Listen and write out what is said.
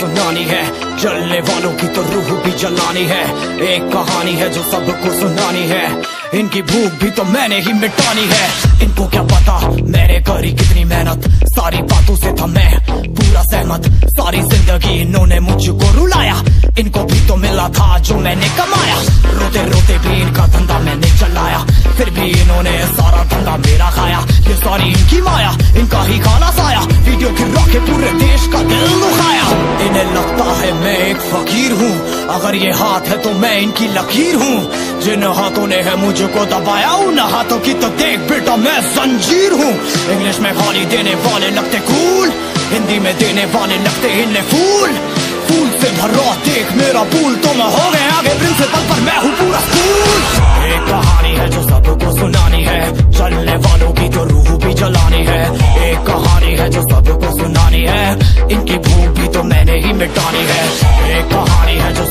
सुनानी है, जलने वालों की तो रूह भी जलानी है। एक कहानी है जो सबको सुनानी है, इनकी भूख भी तो मैंने ही मिटानी है। इनको क्या पता मैंने करी कितनी मेहनत, सारी बातों से था मैं पूरा सहमत। सारी जिंदगी इन्होंने मुझको रुलाया, इनको भी तो मिला था जो मैंने कमाया। रोते रोते भी इनका धंधा मैंने चलाया, फिर भी इन्होंने सारा धंधा मेरा खाया। ये सारी इनकी माया, इनका ही खाना साया, वीडियो गिरा के पूरे देश का दिल दुखाया। इन्हें लगता है मैं एक फकीर हूँ, अगर ये हाथ है तो मैं इनकी लकीर हूँ। जिन हाथों ने है मुझको दबाया, उन हाथों की तो देख बेटा मैं जंजीर हूँ। इंग्लिश में गाली देने वाले लगते कूल, हिंदी में देने वाले लगते इन्हें फूल। फूल से भरा देख मेरा पूल, तो मैं हो गया आगे प्रिंसिपल पर मैं हूँ पूरा स्कूल। एक कहानी है जो सबको सुनानी है, चलने वालों की तो रूह भी जलानी है। एक कहानी है जो सबको सुनानी है, इनकी भूख भी तो मैंने ही मिटानी है। एक कहानी है जो